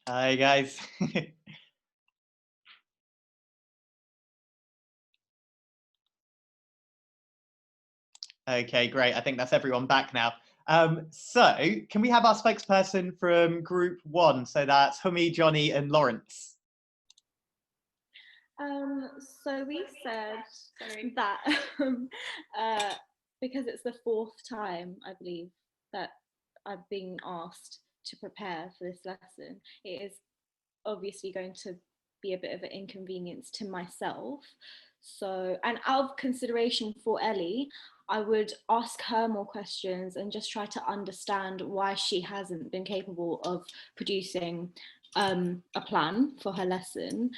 Hi guys. Okay, great. I think that's everyone back now. So can we have our spokesperson from group one? So that's Humi, Johnny and Lawrence. So we said that because it's the fourth time, I believe, that I've been asked to prepare for this lesson, it is obviously going to be a bit of an inconvenience to myself. So, and out of consideration for Ellie, I would ask her more questions and just try to understand why she hasn't been capable of producing a plan for her lesson.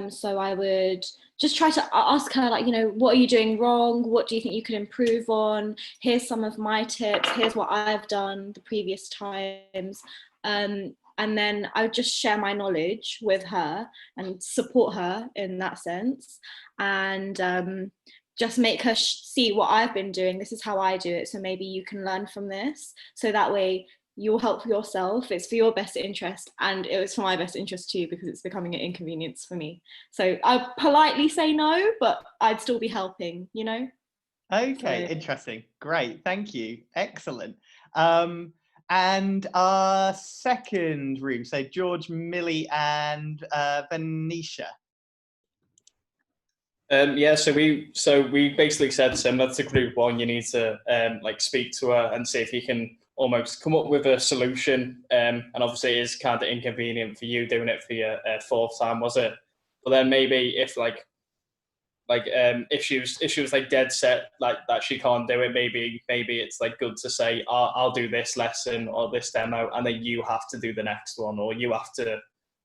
So I would just try to ask her, like, what are you doing wrong? What do you think you could improve on? Here's some of my tips. Here's what I've done the previous times. And then I would just share my knowledge with her and support her in that sense. And just make her see what I've been doing. This is how I do it. So maybe you can learn from this. So that way you'll help yourself. It's for your best interest. And it was for my best interest too, because it's becoming an inconvenience for me. So I politely say no, but I'd still be helping, Okay, So, interesting. Great, thank you. Excellent. And our second room, so George, Millie and Venetia. Yeah, so we basically said similar to group one, you need to like speak to her and see if you can almost come up with a solution. And obviously it is kind of inconvenient for you doing it for your fourth time, was it? But then maybe if if she was like dead set like that she can't do it, maybe it's like good to say I'll do this lesson or this demo and then you have to do the next one, or you have to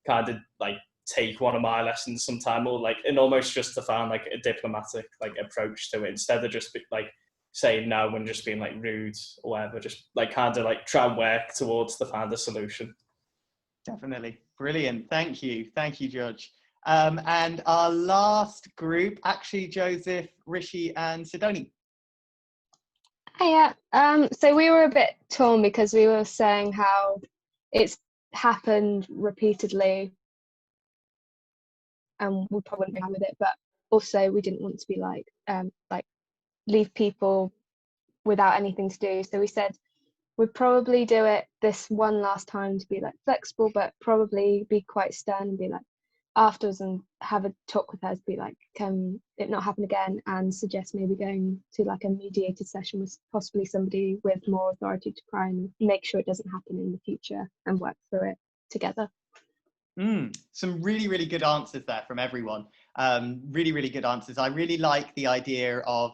kind of like take one of my lessons sometime, or like, and almost just to find like a diplomatic like approach to it instead of just like saying no and just being like rude or whatever. Just like kind of like try and work towards to find a solution. Definitely. Brilliant. Thank you, George. And our last group, actually, Joseph, Rishi and Sidoni. Hiya. So we were a bit torn because we were saying how it's happened repeatedly and we probably wouldn't be happy with it, but also we didn't want to be like leave people without anything to do. So we said we'd probably do it this one last time to be like flexible, but probably be quite stern and be like afterwards and have a talk with her to be like, can it not happen again, and suggest maybe going to like a mediated session with possibly somebody with more authority to try and make sure it doesn't happen in the future and work through it together. Some really, really good answers there from everyone. Really, really good answers. I really like the idea of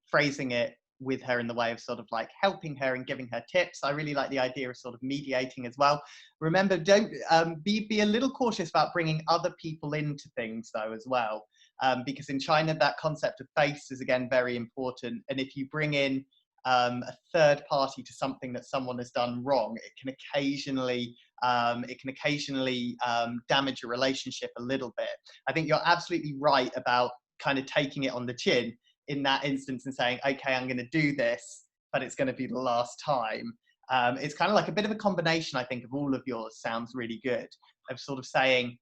phrasing it with her in the way of sort of like helping her and giving her tips. I really like the idea of sort of mediating as well. Remember, don't be a little cautious about bringing other people into things though as well, because in China that concept of face is again very important. And if you bring in a third party to something that someone has done wrong, it can occasionally damage a relationship a little bit. I think you're absolutely right about kind of taking it on the chin in that instance and saying, okay, I'm going to do this, but it's going to be the last time. It's kind of like a bit of a combination, I think, of all of yours. Sounds really good, of sort of saying,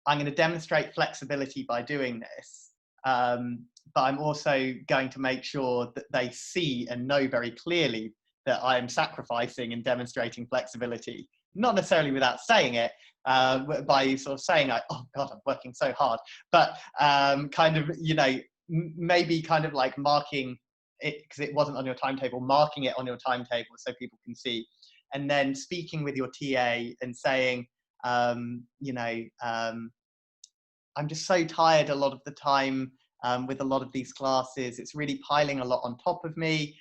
I'm going to demonstrate flexibility by doing this, but I'm also going to make sure that they see and know very clearly that I am sacrificing and demonstrating flexibility, not necessarily without saying it, by sort of saying, like, oh God, I'm working so hard, but kind of, maybe kind of like marking it because it wasn't on your timetable, marking it on your timetable so people can see, and then speaking with your TA and saying, I'm just so tired a lot of the time with a lot of these classes. It's really piling a lot on top of me.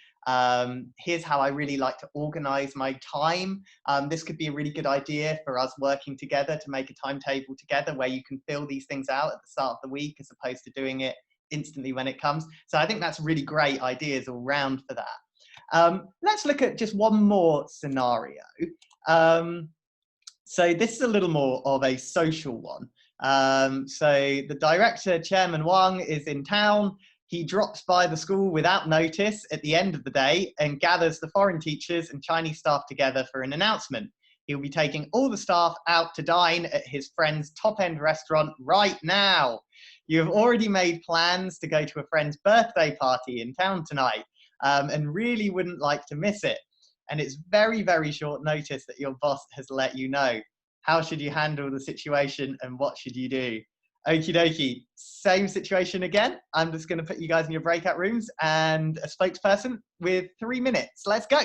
Here's how I really like to organize my time. This could be a really good idea for us working together to make a timetable together where you can fill these things out at the start of the week as opposed to doing it instantly when it comes. So I think that's really great ideas all round for that. Let's look at just one more scenario. So this is a little more of a social one. So the director, Chairman Wang, is in town. He drops by the school without notice at the end of the day and gathers the foreign teachers and Chinese staff together for an announcement. He'll be taking all the staff out to dine at his friend's top-end restaurant right now. You have already made plans to go to a friend's birthday party in town tonight, and really wouldn't like to miss it. And it's very, very short notice that your boss has let you know. How should you handle the situation and what should you do? Okie dokie, same situation again. I'm just going to put you guys in your breakout rooms and a spokesperson with 3 minutes. Let's go.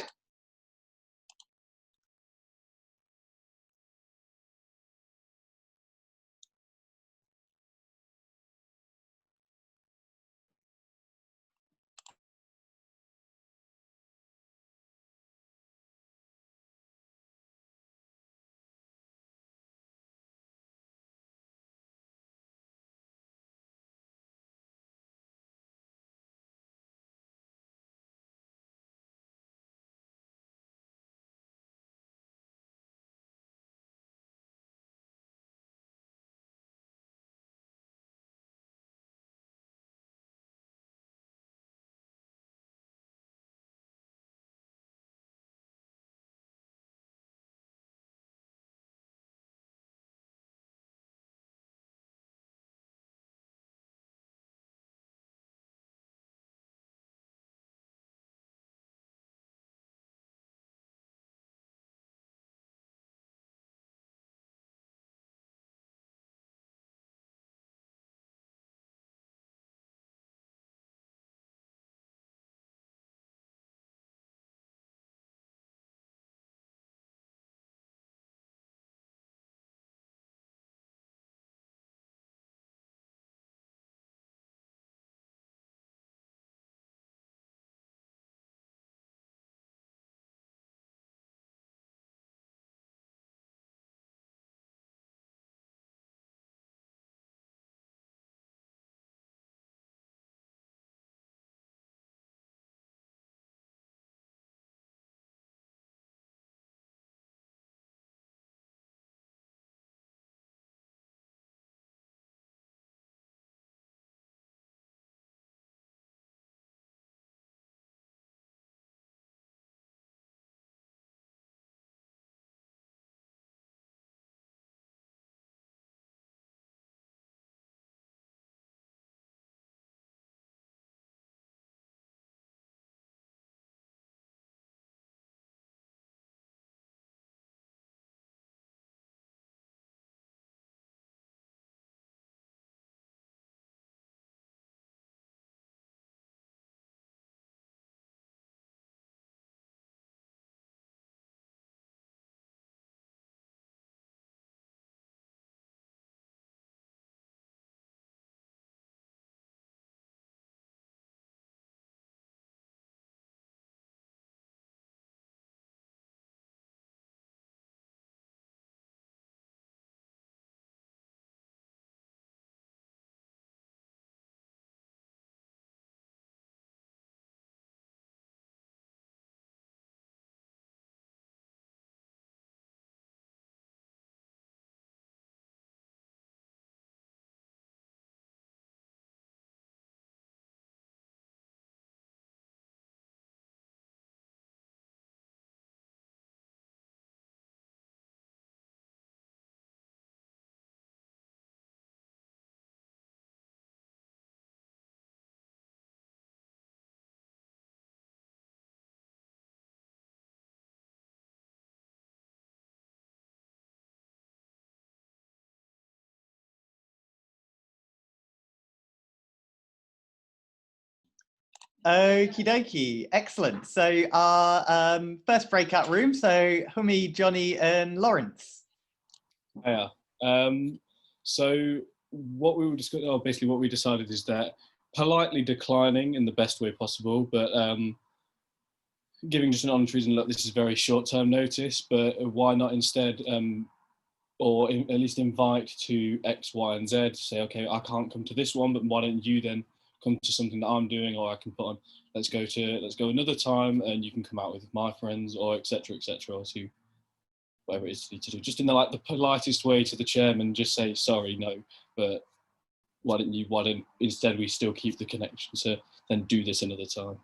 Okie dokie, excellent. So our first breakout room, so Humi, Johnny and Lawrence. Yeah. So what we were discussing, basically what we decided is that politely declining in the best way possible, but giving just an honest reason, look, this is very short-term notice, but why not instead, or at least invite to X, Y, and Z, say, okay, I can't come to this one, but why don't you then come to something that I'm doing, or I can put on, let's go another time, and you can come out with my friends, or etc., or to whatever it is you need to do. Just in the politest way to the chairman, just say sorry, no, but why don't instead we still keep the connection to then do this another time.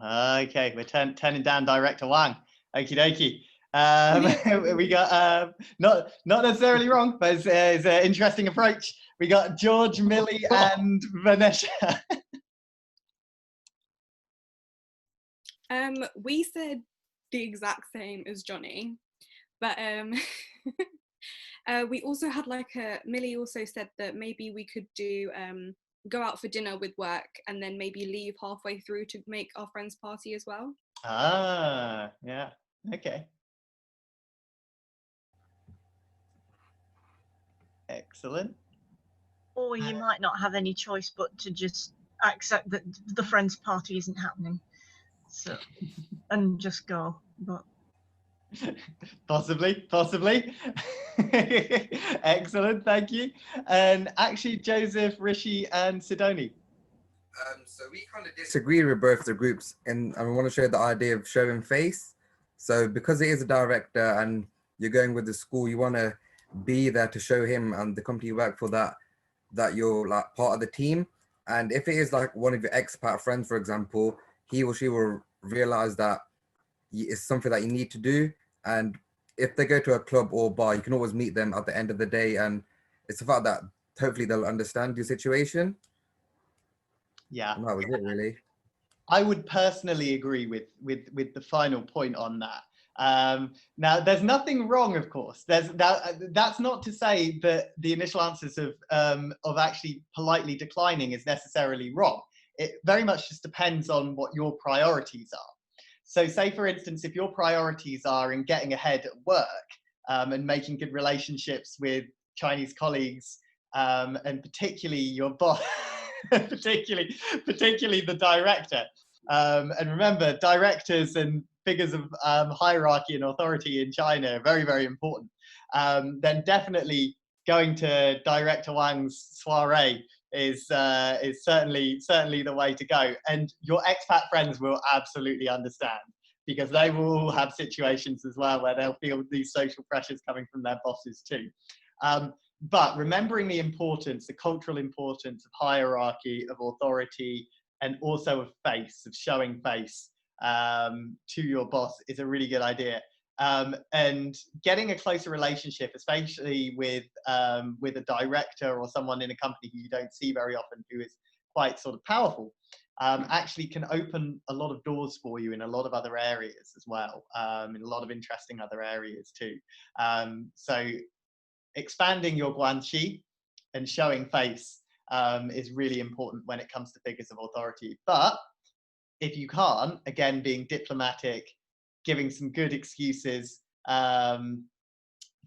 Okay, we're turning down Director Wang. Okie dokie. We got not necessarily wrong, but it's an interesting approach. We got George, Millie, and Vanessa. We said the exact same as Johnny, but we also had Millie also said that maybe we could do go out for dinner with work and then maybe leave halfway through to make our friends party as well. Ah, yeah, okay. Excellent. Or you might not have any choice but to just accept that the friends party isn't happening, so and just go. But possibly. Excellent, thank you. And actually, Joseph, Rishi, and Sidoni. So we kind of disagree with both the groups, and we want to show the idea of showing face. So because it is a director and you're going with the school, you want to be there to show him and the company you work for that you're like part of the team. And if it is like one of your expat friends, for example, he or she will realize that it's something that you need to do. And if they go to a club or bar, you can always meet them at the end of the day. And it's the fact that hopefully they'll understand your situation. Yeah, and that was it really. I would personally agree with the final point on that. Now, there's nothing wrong, of course. That's not to say that the initial answers of actually politely declining is necessarily wrong. It very much just depends on what your priorities are. So say, for instance, if your priorities are in getting ahead at work and making good relationships with Chinese colleagues, and particularly your boss, particularly the director. And remember, directors and figures of hierarchy and authority in China are very, very important. Then definitely going to Director Wang's soiree is certainly the way to go. And your expat friends will absolutely understand, because they will all have situations as well where they'll feel these social pressures coming from their bosses too. But remembering the importance, the cultural importance of hierarchy, of authority, and also of face, of showing face to your boss is a really good idea. And getting a closer relationship, especially with a director or someone in a company who you don't see very often, who is quite sort of powerful, actually can open a lot of doors for you in a lot of other areas as well, in a lot of interesting other areas too. So expanding your guanxi and showing face is really important when it comes to figures of authority. But if you can't, again, being diplomatic, giving some good excuses, again,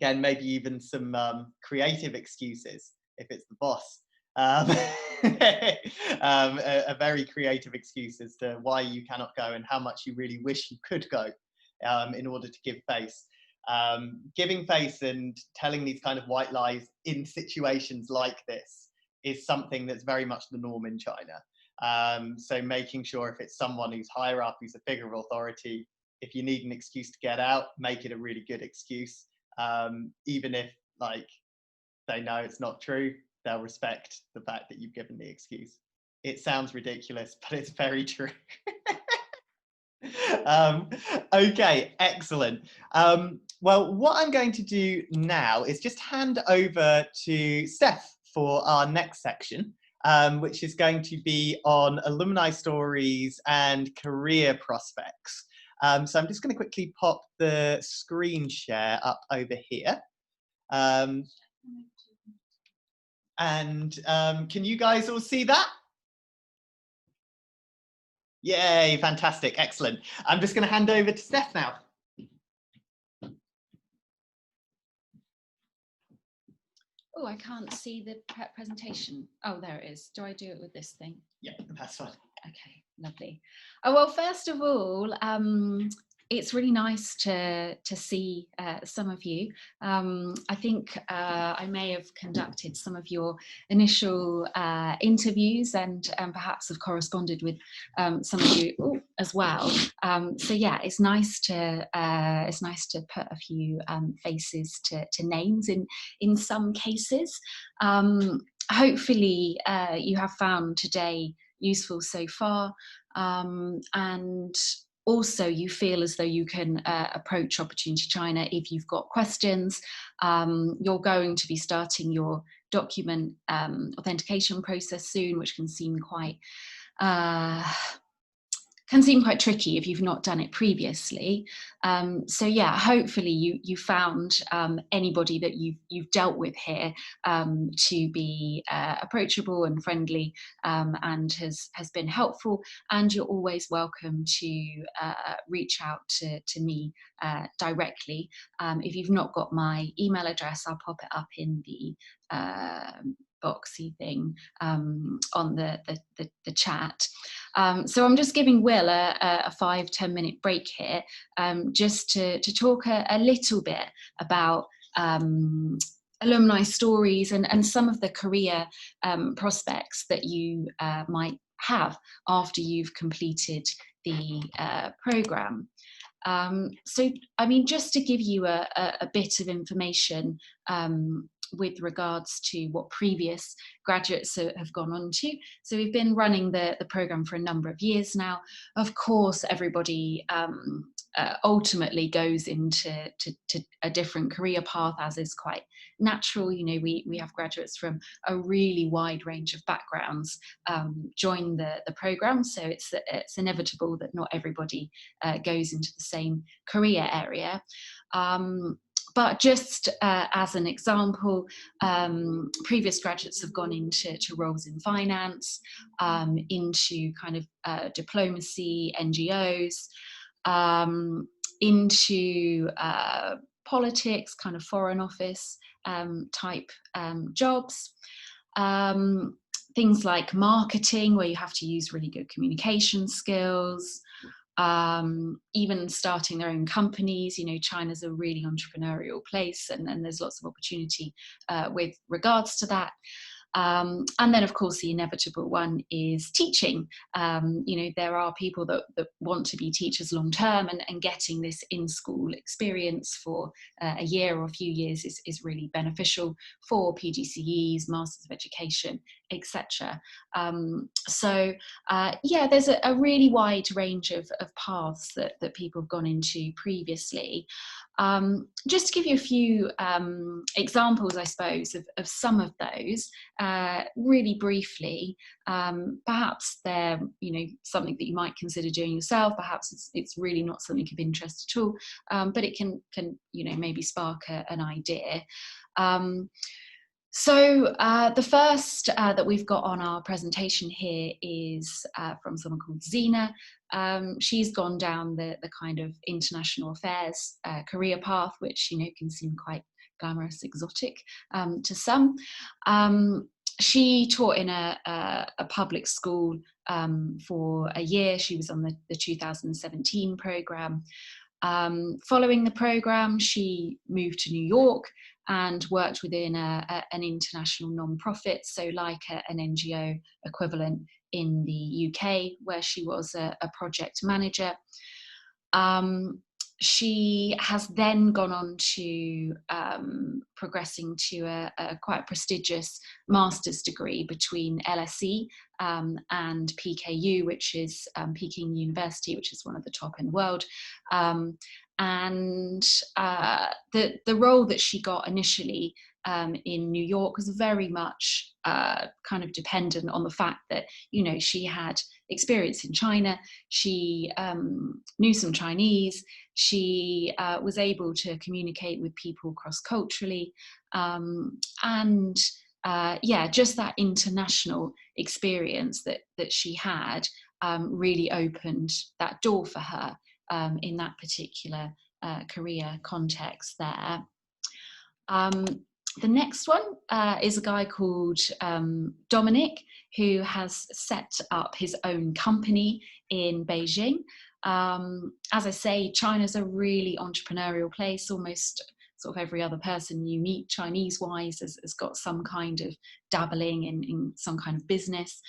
maybe even some creative excuses if it's the boss. A very creative excuse as to why you cannot go and how much you really wish you could go in order to give face. Giving face and telling these kind of white lies in situations like this is something that's very much the norm in China. So making sure if it's someone who's higher up, who's a figure of authority, if you need an excuse to get out, make it a really good excuse. Even if like they know it's not true, they'll respect the fact that you've given the excuse. It sounds ridiculous, but it's very true. Okay, excellent. Well, what I'm going to do now is just hand over to Steph for our next section, which is going to be on alumni stories and career prospects. So I'm just going to quickly pop the screen share up over here. And can you guys all see that? Yay, fantastic, excellent. I'm just going to hand over to Steph now. Oh, I can't see the presentation. Oh, there it is. Do I do it with this thing? Yeah, that's fine. Okay, lovely. Oh, well, first of all, it's really nice to see some of you. I think I may have conducted some of your initial interviews and perhaps have corresponded with some of you as well. So yeah, it's nice to put a few faces to names in some cases. Hopefully, you have found today useful so far, and Also, you feel as though you can approach Opportunity China if you've got questions. You're going to be starting your document authentication process soon, which can seem quite tricky if you've not done it previously. So yeah, hopefully you found anybody that you've dealt with here to be approachable and friendly, and has been helpful. And you're always welcome to reach out to me directly. If you've not got my email address, I'll pop it up in the boxy thing on the chat. So I'm just giving Will a 5-10 minute break here, just to talk a little bit about alumni stories and some of the career prospects that you might have after you've completed the programme. So, I mean, just to give you a bit of information with regards to what previous graduates have gone on to. So we've been running the programme for a number of years now. Of course, everybody ultimately goes into a different career path, as is quite natural. You know, we have graduates from a really wide range of backgrounds join the programme, so it's inevitable that not everybody goes into the same career area. But just as an example, previous graduates have gone into roles in finance, into kind of diplomacy, NGOs, into politics, kind of foreign office type jobs. Things like marketing, where you have to use really good communication skills. Even starting their own companies. You know, China's a really entrepreneurial place, and there's lots of opportunity with regards to that. And then, of course, the inevitable one is teaching. You know, there are people that want to be teachers long term, and getting this in-school experience for a year or a few years is really beneficial for PGCEs, Masters of Education, etc. So yeah, there's a really wide range of paths that people have gone into previously. Just to give you a few examples, I suppose, of some of those, really briefly. Perhaps they're, you know, something that you might consider doing yourself. Perhaps it's really not something of interest at all, but it can you know, maybe spark an idea. So the first that we've got on our presentation here is from someone called Zena. She's gone down the kind of international affairs career path, which, you know, can seem quite glamorous, exotic to some. She taught in a public school for a year. She was on the 2017 programme. Following the programme, she moved to New York and worked within an international non-profit, so like an NGO equivalent in the UK, where she was a project manager. She has then gone on to progressing to a quite prestigious master's degree between LSE and PKU, which is Peking University, which is one of the top in the world. And the role that she got initially in New York was very much kind of dependent on the fact that, you know, she had experience in China, she knew some Chinese, she was able to communicate with people cross-culturally, and yeah, just that international experience that she had really opened that door for her in that particular career context there. The next one is a guy called Dominic, who has set up his own company in Beijing. As I say, China's a really entrepreneurial place. Almost sort of every other person you meet Chinese-wise has got some kind of dabbling in some kind of business.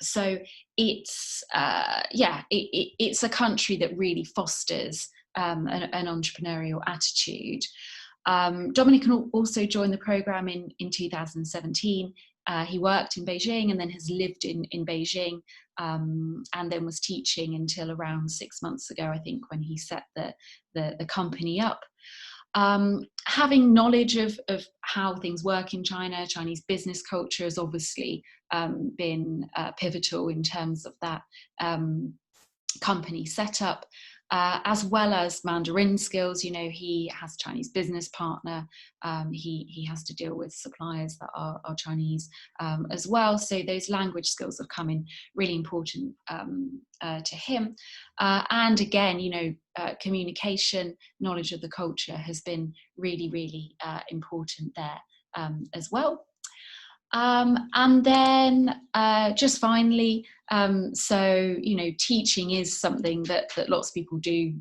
So it's, yeah, it's a country that really fosters an entrepreneurial attitude. Dominic also joined the programme in 2017. He worked in Beijing and then has lived in Beijing and then was teaching until around 6 months ago, I think, when he set the company up. Having knowledge of how things work in China, Chinese business culture has obviously been pivotal in terms of that company setup, as well as Mandarin skills. You know, he has a Chinese business partner. He has to deal with suppliers that are Chinese as well. So those language skills have come in really important to him. And again, you know, communication, knowledge of the culture has been really, really important there as well. And then just finally, so, you know, teaching is something that lots of people do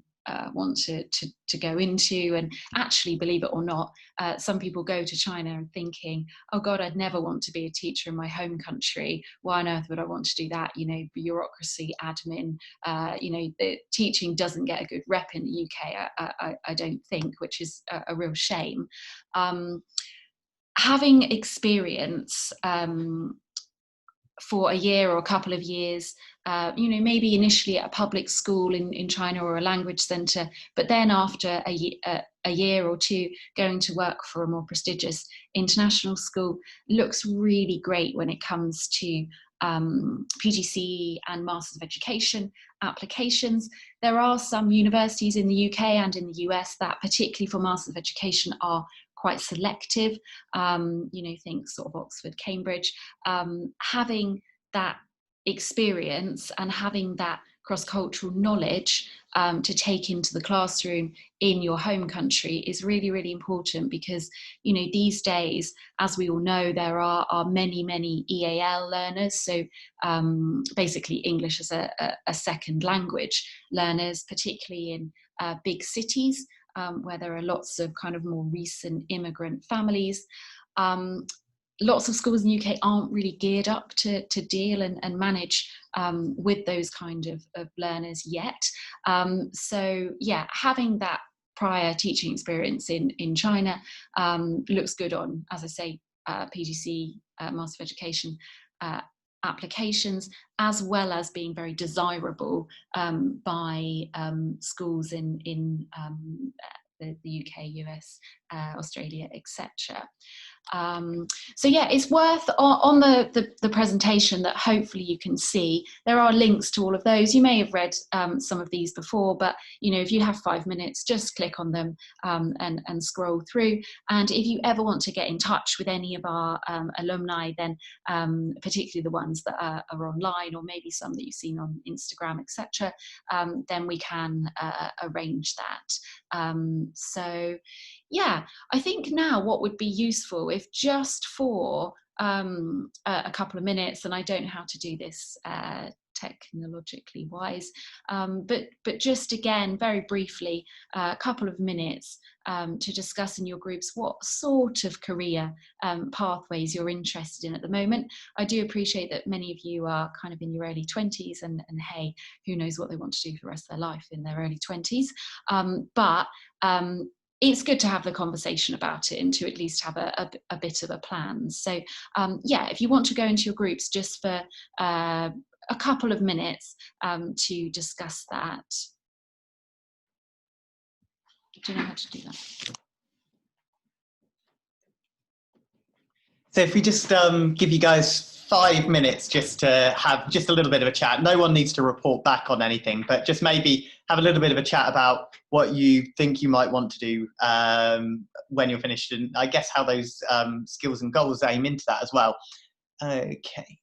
want to go into. And actually, believe it or not, some people go to China and thinking, oh God, I'd never want to be a teacher in my home country. Why on earth would I want to do that? You know, bureaucracy, admin, you know, the teaching doesn't get a good rep in the UK, I don't think, which is a real shame. Having experience for a year or a couple of years, you know, maybe initially at a public school in China or a language centre, but then after a year or two going to work for a more prestigious international school looks really great when it comes to PGCE and Masters of Education applications. There are some universities in the UK and in the US that, particularly for Masters of Education, are quite selective, you know, think sort of Oxford, Cambridge. Having that experience and having that cross-cultural knowledge to take into the classroom in your home country is really, really important, because, you know, these days, as we all know, there are many, many EAL learners, so basically English as a second language learners, particularly in big cities, where there are lots of kind of more recent immigrant families. Lots of schools in the UK aren't really geared up to deal and manage with those kind of learners yet. So yeah, having that prior teaching experience in China looks good on, as I say, PGC, Master of Education applications, as well as being very desirable by schools in the UK, US, Australia, etc. So yeah, it's worth on the presentation that hopefully you can see. There are links to all of those. You may have read some of these before, but you know, if you have 5 minutes, just click on them and scroll through. And if you ever want to get in touch with any of our alumni, then particularly the ones that are online, or maybe some that you've seen on Instagram, etc., then we can arrange that. So yeah, I think now what would be useful, if just for a couple of minutes, and I don't know how to do this technologically wise, but just again, very briefly, a couple of minutes to discuss in your groups what sort of career pathways you're interested in at the moment. I do appreciate that many of you are kind of in your early 20s, and hey, who knows what they want to do for the rest of their life in their early 20s. But it's good to have the conversation about it and to at least have a bit of a plan. So yeah, if you want to go into your groups just for a couple of minutes to discuss that. Do you know how to do that? So if we just give you guys 5 minutes just to have just a little bit of a chat. No one needs to report back on anything, but just maybe have a little bit of a chat about what you think you might want to do when you're finished, and I guess how those skills and goals aim into that as well. Okay.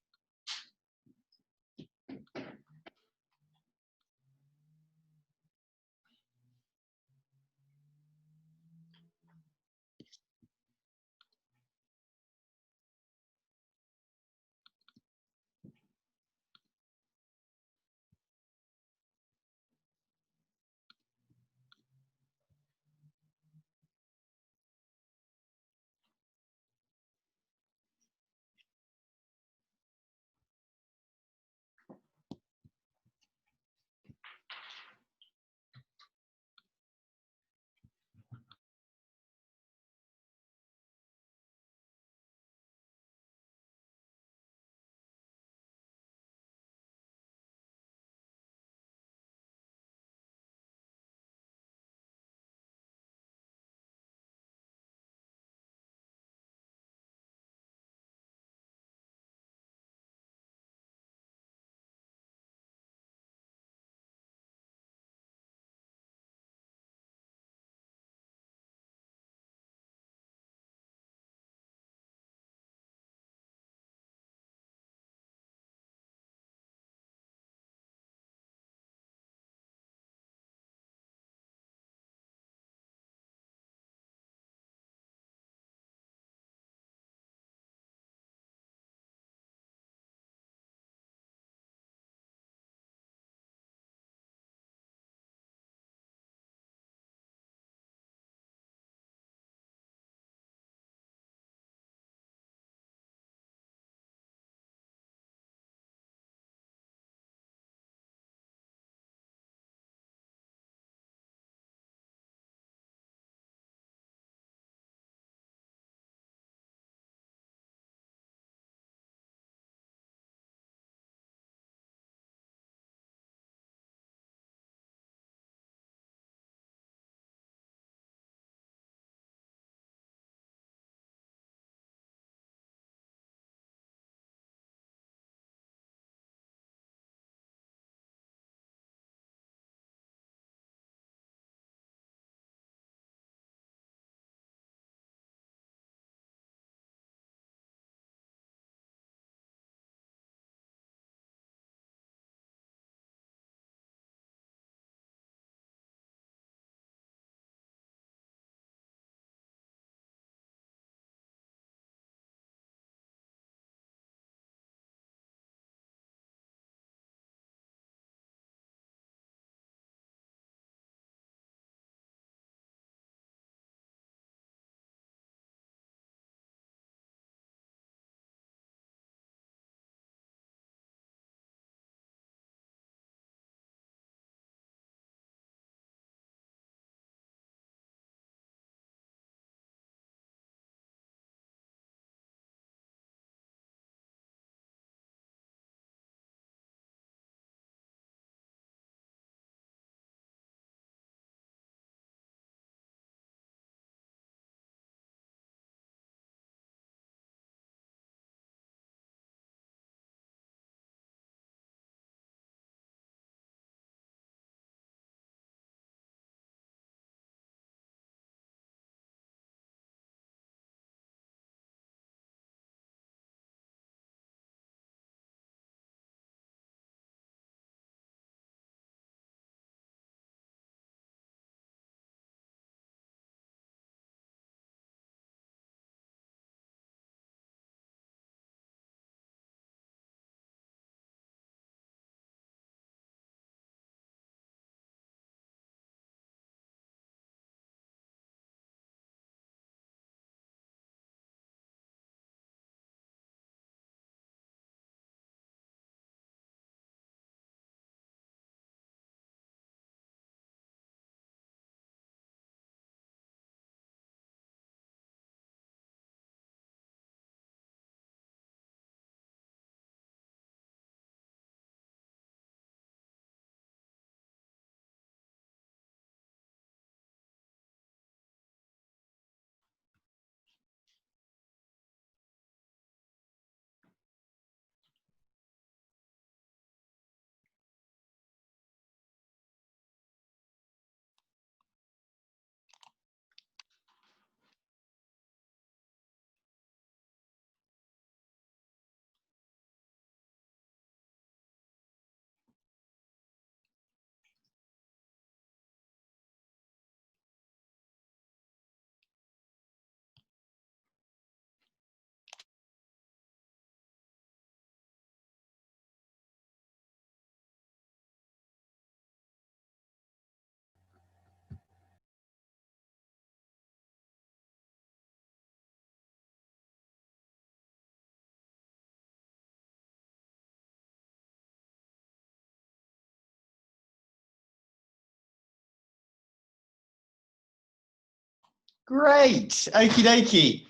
Great. Okie dokie.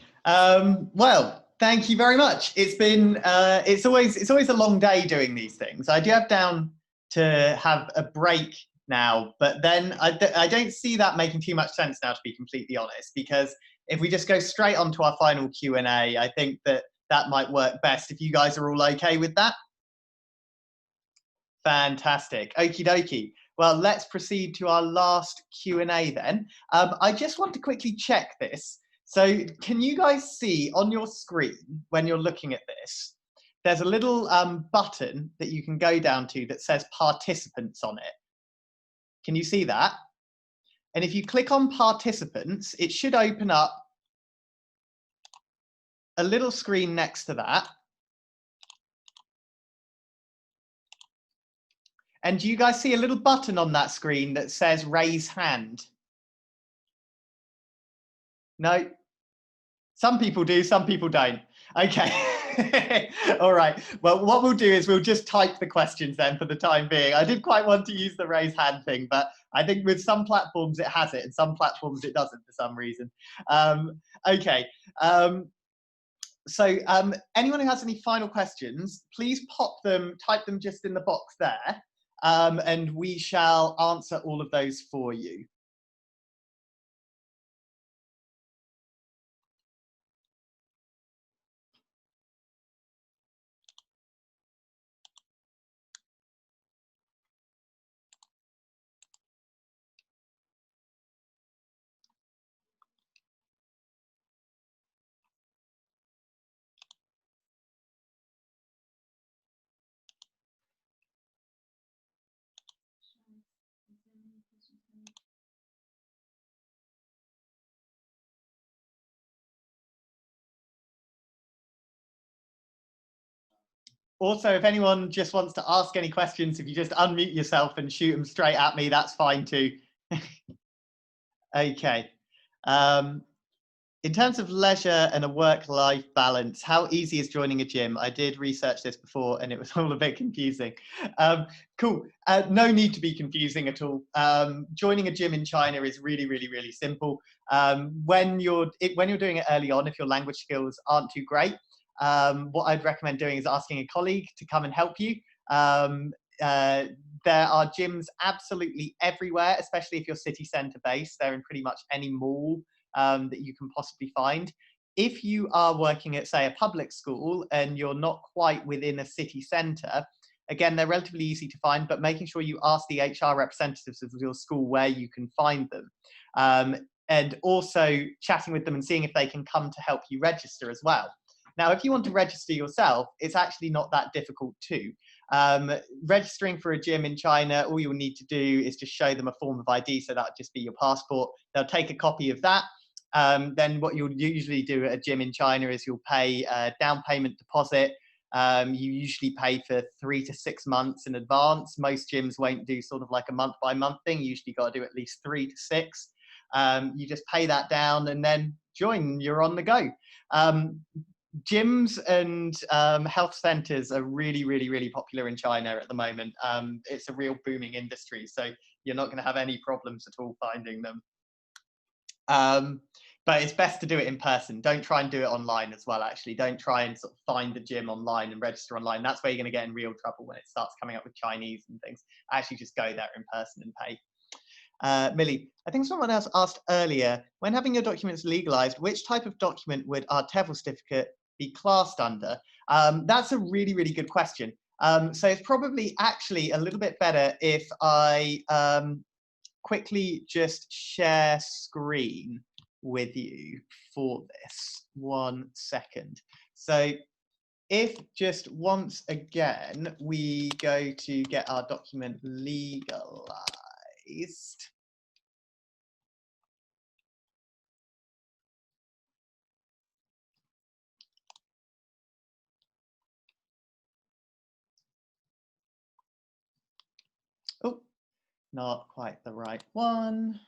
Well, thank you very much. It's been it's always a long day doing these things. I do have down to have a break now, but then I don't see that making too much sense now, to be completely honest, because if we just go straight on to our final Q&A, I think that might work best if you guys are all okay with that. Fantastic. Okie dokie. Well, let's proceed to our last Q&A then. I just want to quickly check this. So can you guys see on your screen when you're looking at this, there's a little button that you can go down to that says participants on it. Can you see that? And if you click on participants, it should open up a little screen next to that. And do you guys see a little button on that screen that says raise hand? No? Some people do, some people don't. Okay. All right. Well, what we'll do is we'll just type the questions then for the time being. I did quite want to use the raise hand thing, but I think with some platforms it has it and some platforms it doesn't for some reason. Okay. So anyone who has any final questions, please type them just in the box there. And we shall answer all of those for you. Also, if anyone just wants to ask any questions, if you just unmute yourself and shoot them straight at me, that's fine too. Okay. In terms of leisure and a work-life balance, how easy is joining a gym? I did research this before and it was all a bit confusing. Cool. No need to be confusing at all. Joining a gym in China is really, really, really simple. When you're doing it early on, if your language skills aren't too great, what I'd recommend doing is asking a colleague to come and help you. There are gyms absolutely everywhere, especially if you're city centre based. They're in pretty much any mall that you can possibly find. If you are working at, say, a public school and you're not quite within a city centre, again, they're relatively easy to find, but making sure you ask the HR representatives of your school where you can find them. And also chatting with them and seeing if they can come to help you register as well. Now, if you want to register yourself, it's actually not that difficult too. Registering for a gym in China, all you'll need to do is just show them a form of ID, so that'll just be your passport. They'll take a copy of that. Then what you'll usually do at a gym in China is you'll pay a down payment deposit. You usually pay for 3 to 6 months in advance. Most gyms won't do sort of like a month by month thing. You usually got to do at least 3 to 6. You just pay that down and then join, you're on the go. Gyms and health centers are really, really, really popular in China at the moment. It's a real booming industry, so you're not going to have any problems at all finding them. But it's best to do it in person. Don't try and do it online as well, actually. Don't try and sort of find the gym online and register online. That's where you're going to get in real trouble when it starts coming up with Chinese and things. Actually, just go there in person and pay. Millie, I think someone else asked earlier, when having your documents legalized, which type of document would our TEFL certificate be classed under? That's a really, really good question. So it's probably actually a little bit better if I quickly just share screen with you for this. 1 second. So if just once again, we go to get our document legalized. Oh, not quite the right one.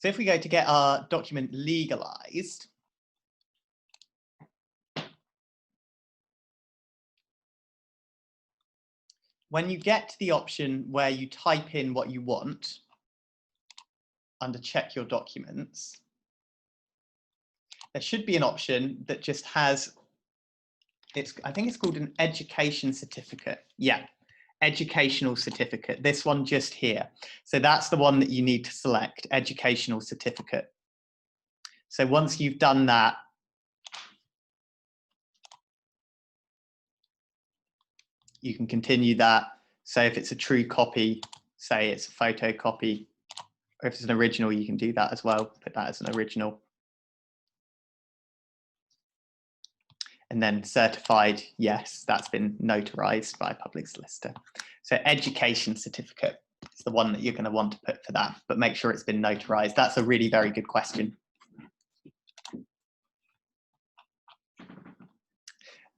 So if we go to get our document legalized, when you get to the option where you type in what you want under check your documents, there should be an option that just has, I think it's called an education certificate. Yeah, educational certificate. This one just here. So that's the one that you need to select, educational certificate. So once you've done that, you can continue that. So if it's a true copy, say it's a photocopy, or if it's an original, you can do that as well. Put that as an original. And then certified, yes, that's been notarized by a public solicitor. So education certificate is the one that you're going to want to put for that, but make sure it's been notarized. That's a really very good question.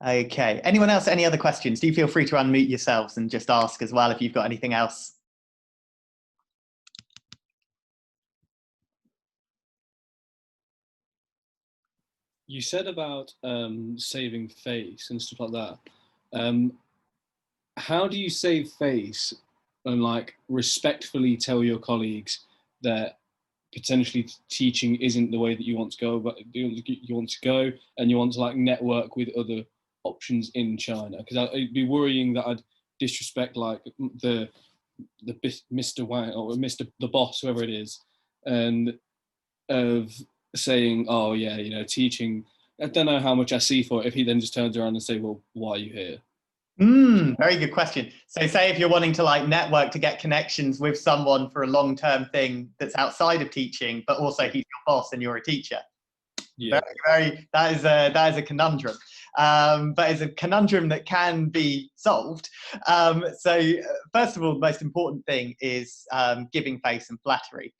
Okay, anyone else, any other questions? Do feel free to unmute yourselves and just ask as well if you've got anything else. You said about saving face and stuff like that. How do you save face and like respectfully tell your colleagues that potentially teaching isn't the way that you want to go, but you want to go and you want to like network with other options in China? Because I'd be worrying that I'd disrespect like the Mr. Wang or the boss, whoever it is, and of saying, oh yeah, you know, teaching, I don't know how much I see for it, if he then just turns around and say, well, why are you here? Very good question. So say if you're wanting to like network to get connections with someone for a long-term thing that's outside of teaching, but also he's your boss and you're a teacher. Yeah. That is a conundrum. But it's a conundrum that can be solved. So first of all, the most important thing is giving face and flattery.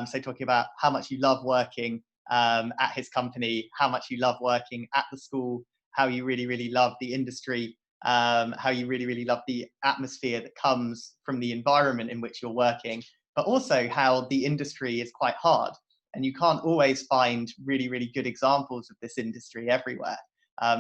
So talking about how much you love working at his company, how much you love working at the school, how you really, really love the industry, how you really, really love the atmosphere that comes from the environment in which you're working, but also how the industry is quite hard. And you can't always find really, really good examples of this industry everywhere.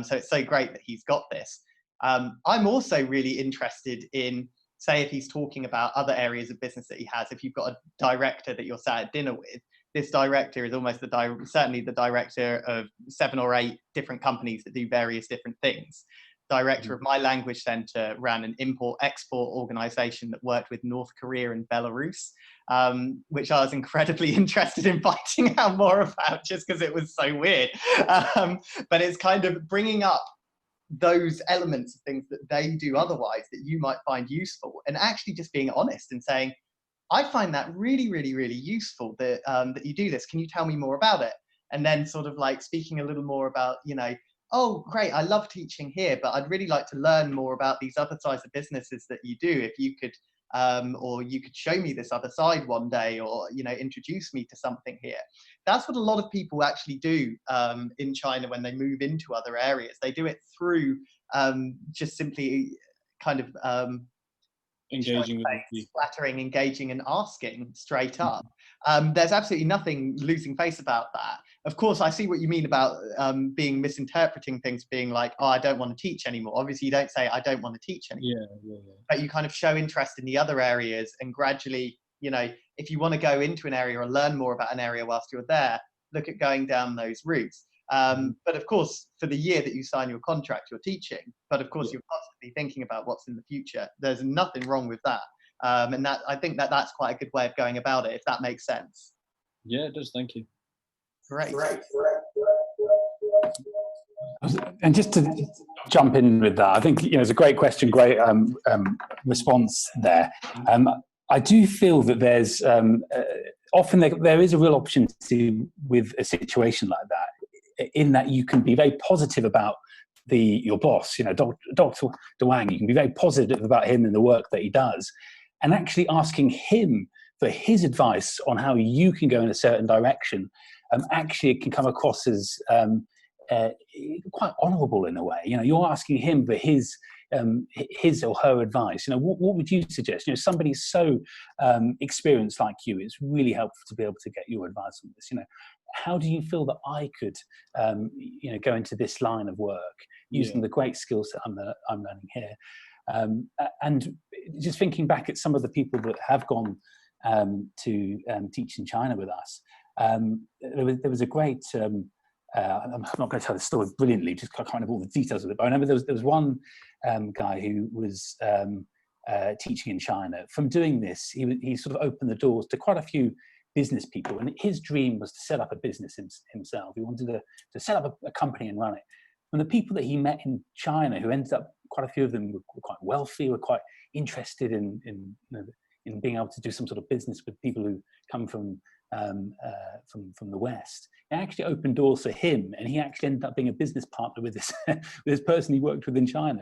So it's so great that he's got this. I'm also really interested in, say, if he's talking about other areas of business that he has, if you've got a director that you're sat at dinner with, this director is almost certainly the director of 7 or 8 different companies that do various different things. Director of my language center ran an import-export organization that worked with North Korea and Belarus, which I was incredibly interested in finding out more about just because it was so weird. But it's kind of bringing up those elements of things that they do otherwise that you might find useful, and actually just being honest and saying, I find that really, really, really useful that, that you do this. Can you tell me more about it? And then sort of like speaking a little more about, you know, oh, great, I love teaching here, but I'd really like to learn more about these other sides of businesses that you do. If you could, or you could show me this other side one day, or, you know, introduce me to something here. That's what a lot of people actually do in China when they move into other areas. They do it through just simply kind of engaging with face, flattering, engaging, and asking straight up. There's absolutely nothing losing face about that. Of course, I see what you mean about being misinterpreting things, being like, oh, I don't want to teach anymore. Obviously, you don't say, I don't want to teach anymore. Yeah. But you kind of show interest in the other areas, and gradually, you know, if you want to go into an area or learn more about an area whilst you're there, look at going down those routes. But of course, for the year that you sign your contract, you're teaching. But of course, you're constantly thinking about what's in the future. There's nothing wrong with that. And that, I think that that's quite a good way of going about it, if that makes sense. Yeah, it does. Thank you. Great. And just to jump in with that, I think, you know, it's a great question, great response there. I do feel that there's often there is a real opportunity with a situation like that, in that you can be very positive about your boss, you know, Dr. Wang. You can be very positive about him and the work that he does, and actually asking him for his advice on how you can go in a certain direction. Actually, it can come across as quite honourable in a way. You know, you're asking him for his or her advice. You know, what would you suggest? You know, somebody so experienced like you, it's really helpful to be able to get your advice on this. You know, how do you feel that I could, you know, go into this line of work using the great skills that I'm learning here? And just thinking back at some of the people that have gone to teach in China with us, there was a great, I'm not going to tell the story brilliantly, just kind of all the details of it, but I remember there was one guy who was teaching in China. From doing this, he sort of opened the doors to quite a few business people, and his dream was to set up a business himself. He wanted to set up a company and run it. And the people that he met in China, who ended up, quite a few of them were quite wealthy, were quite interested in being able to do some sort of business with people who come from the West. It actually opened doors for him, and he actually ended up being a business partner with this with this person he worked with in China,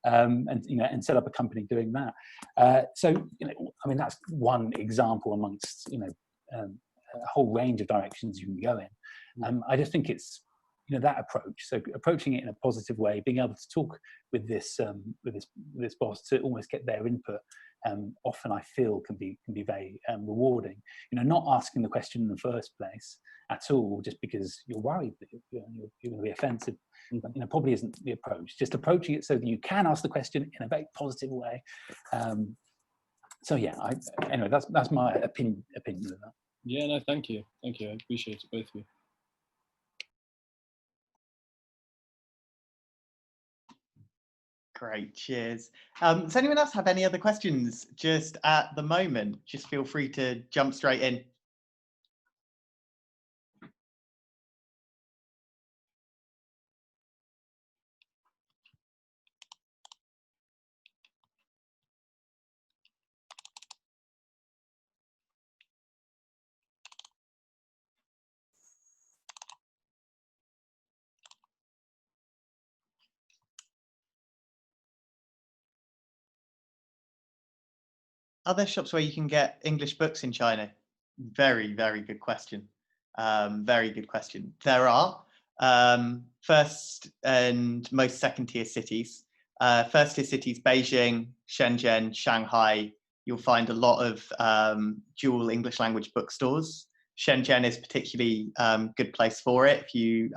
and set up a company doing that. So I mean, that's one example amongst a whole range of directions you can go in. I just think it's that approach. So approaching it in a positive way, being able to talk with this boss to almost get their input, often I feel can be very rewarding. Not asking the question in the first place at all, just because you're worried that you're going to be offensive. Probably isn't the approach. Just approaching it so that you can ask the question in a very positive way. So yeah, anyway, that's my opinion of that. Yeah, no, thank you. I appreciate it, both of you. Great, cheers. Does anyone else have any other questions just at the moment? Just feel free to jump straight in. Are there shops where you can get English books in China? Very, very good question. Very good question. There are. First and most second tier cities. First tier cities, Beijing, Shenzhen, Shanghai, you'll find a lot of dual English language bookstores. Shenzhen is particularly good place for it. If you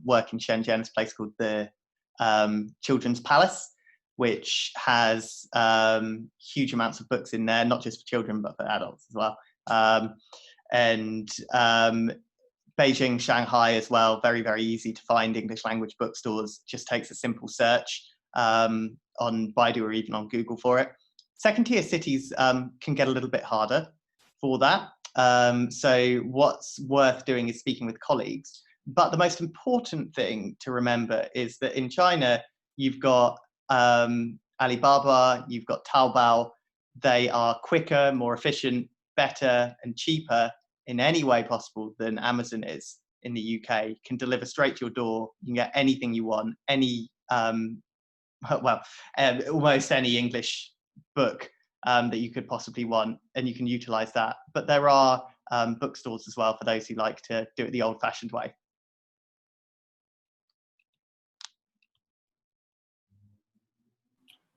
work in Shenzhen, it's a place called the Children's Palace, which has huge amounts of books in there, not just for children, but for adults as well. Beijing, Shanghai as well, very, very easy to find English language bookstores. Just takes a simple search on Baidu or even on Google for it. Second tier cities can get a little bit harder for that. So what's worth doing is speaking with colleagues. But the most important thing to remember is that in China, you've got Alibaba, you've got Taobao. They are quicker, more efficient, better and cheaper in any way possible than Amazon is in the UK. Can deliver straight to your door. You can get anything you want, almost any English book that you could possibly want, and you can utilize that. But there are bookstores as well for those who like to do it the old-fashioned way.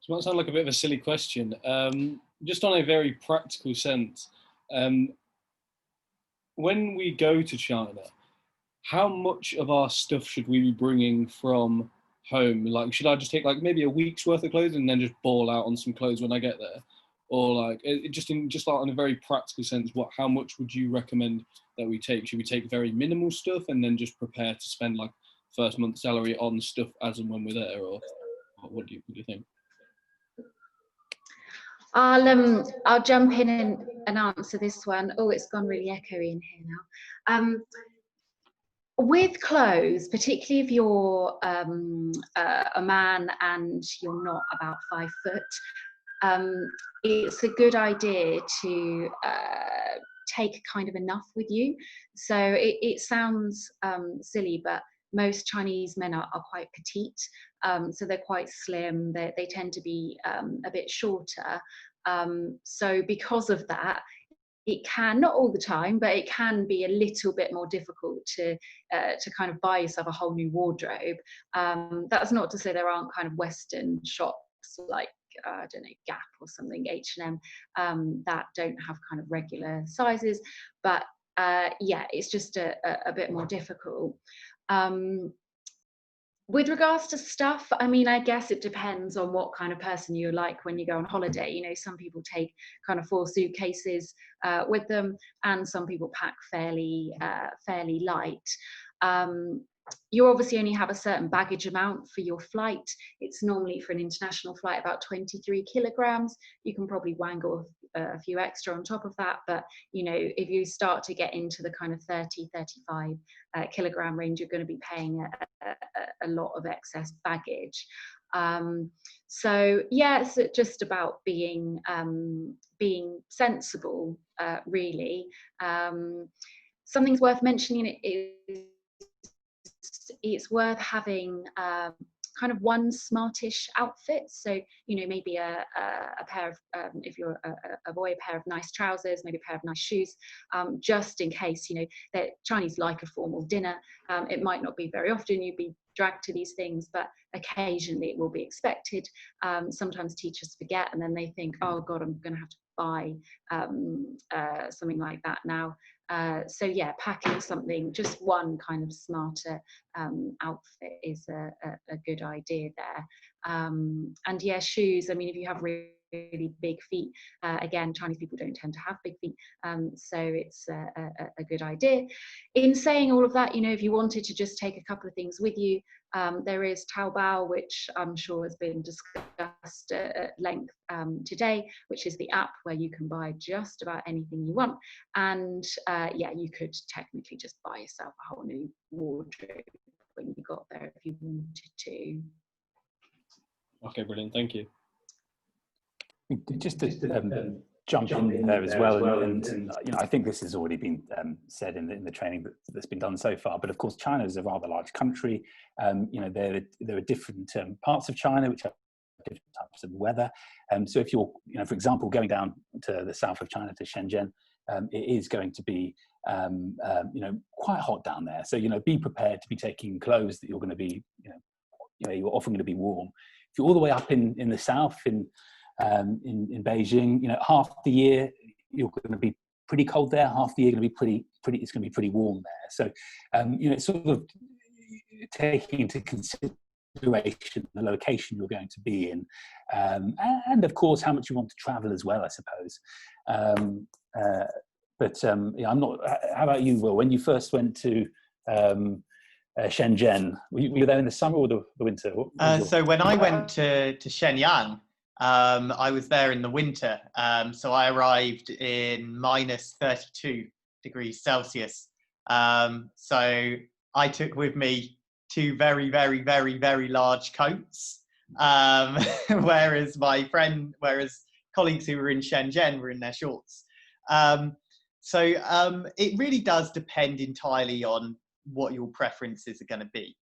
This might sound like a bit of a silly question. Just on a very practical sense, when we go to China, how much of our stuff should we be bringing from home? Like, should I just take like maybe a week's worth of clothes and then just ball out on some clothes when I get there? Or like, just like on a very practical sense, how much would you recommend that we take? Should we take very minimal stuff and then just prepare to spend like first month's salary on stuff as and when we're there, or what do you think? I'll jump in and answer this one. Oh, it's gone really echoey in here now. With clothes, particularly if you're a man and you're not about 5 foot, it's a good idea to take kind of enough with you. So it sounds silly, but most Chinese men are quite petite, so they're quite slim. They tend to be a bit shorter. So because of that, it can, not all the time, but it can be a little bit more difficult to kind of buy yourself a whole new wardrobe. That's not to say there aren't kind of Western shops like I don't know, Gap or something, H&M, that don't have kind of regular sizes, but yeah, it's just a bit more difficult. With regards to stuff, I mean, I guess it depends on what kind of person you're like when you go on holiday. You know, some people take kind of 4 suitcases with them, and some people pack fairly light. You obviously only have a certain baggage amount for your flight. It's normally, for an international flight, about 23 kilograms. You can probably wangle a few extra on top of that, but you know, if you start to get into the kind of 30, 35 kilogram range, you're going to be paying a lot of excess baggage. So yeah, it's just about being sensible, really. Something's worth mentioning is it's worth having kind of one smartish outfit. So, you know, maybe a pair of, if you're a boy, a pair of nice trousers, maybe a pair of nice shoes, just in case, you know, that Chinese like a formal dinner. It might not be very often you'd be dragged to these things, but occasionally it will be expected. Sometimes teachers forget, and then they think, oh God, I'm going to have to buy something like that now. So yeah, packing something, just one kind of smarter outfit is a good idea there. And yeah, shoes, I mean, if you have really big feet, again, Chinese people don't tend to have big feet, so it's a good idea. In saying all of that, you know, if you wanted to just take a couple of things with you, there is Taobao, which I'm sure has been discussed at length today, which is the app where you can buy just about anything you want. And yeah, you could technically just buy yourself a whole new wardrobe when you got there if you wanted to. Okay, brilliant. Thank you. Just to jump in there as well, and you know, I think this has already been said in the training that's been done so far. But of course, China is a rather large country. You know, there are different parts of China which have different types of weather. So if you're, you know, for example, going down to the south of China to Shenzhen, it is going to be you know, quite hot down there. So you know, be prepared to be taking clothes that you're going to be, you know, you're often going to be warm. If you're all the way up in the south in Beijing, you know, half the year you're going to be pretty cold there. Half the year going to be pretty. It's going to be pretty warm there. So, you know, it's sort of taking into consideration the location you're going to be in, and of course how much you want to travel as well, I suppose. But yeah, I'm not. How about you, Will? When you first went to Shenzhen, were you there in the summer or the winter? So when I went to Shenyang, I was there in the winter. So I arrived in minus 32 degrees Celsius. So I took with me 2 very, very, very, very large coats. Whereas colleagues who were in Shenzhen were in their shorts. So it really does depend entirely on what your preferences are going to be.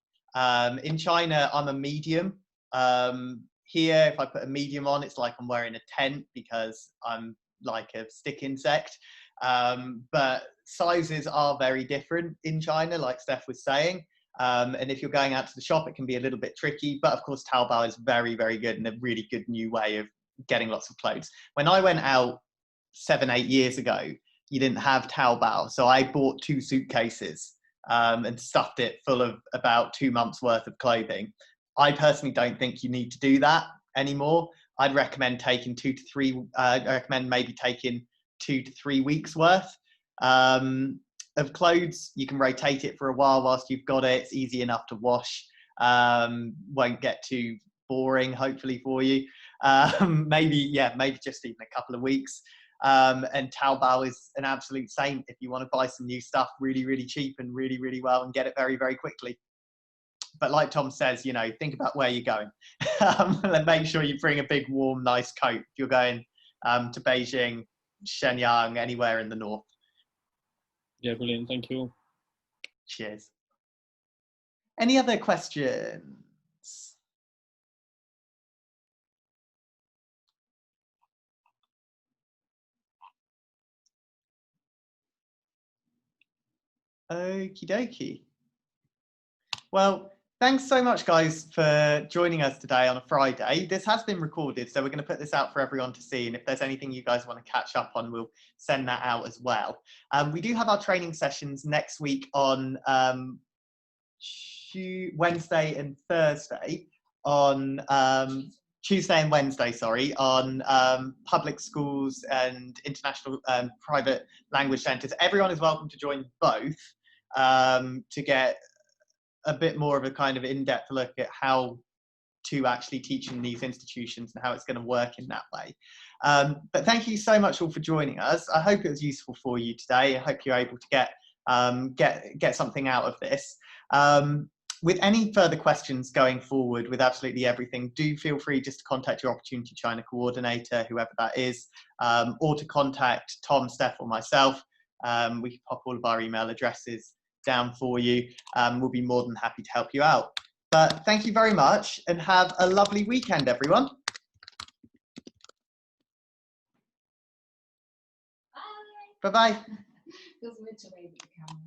In China, I'm a medium. Here, if I put a medium on, it's like I'm wearing a tent because I'm like a stick insect. But sizes are very different in China, like Steph was saying. And if you're going out to the shop, it can be a little bit tricky. But of course, Taobao is very, very good and a really good new way of getting lots of clothes. When I went out 7-8 years ago, you didn't have Taobao. So I bought 2 suitcases and stuffed it full of about 2 months worth of clothing. I personally don't think you need to do that anymore. I'd recommend taking 2 to 3. I recommend maybe taking 2 to 3 weeks worth of clothes. You can rotate it for a while whilst you've got it. It's easy enough to wash. Won't get too boring, hopefully for you. Maybe just even a couple of weeks. And Taobao is an absolute saint if you want to buy some new stuff really, really cheap and really, really well and get it very, very quickly. But like Tom says, you know, think about where you're going. And make sure you bring a big, warm, nice coat if you're going to Beijing, Shenyang, anywhere in the north. Yeah, brilliant. Thank you all. Cheers. Any other questions? Okie dokie. Well, thanks so much, guys, for joining us today on a Friday. This has been recorded, so we're going to put this out for everyone to see. And if there's anything you guys want to catch up on, we'll send that out as well. We do have our training sessions next week on Wednesday and Thursday on Tuesday and Wednesday, sorry, on public schools and international private language centres. Everyone is welcome to join both to get a bit more of a kind of in-depth look at how to actually teach in these institutions and how it's going to work in that way. But thank you so much all for joining us. I hope it was useful for you today. I hope you're able to get something out of this. With any further questions going forward with absolutely everything, do feel free just to contact your Opportunity China coordinator, whoever that is, or to contact Tom, Steph, or myself. We can pop all of our email addresses down for you. We'll be more than happy to help you out. But thank you very much and have a lovely weekend, everyone. Bye. Bye-bye. Feels weird to wave at the camera.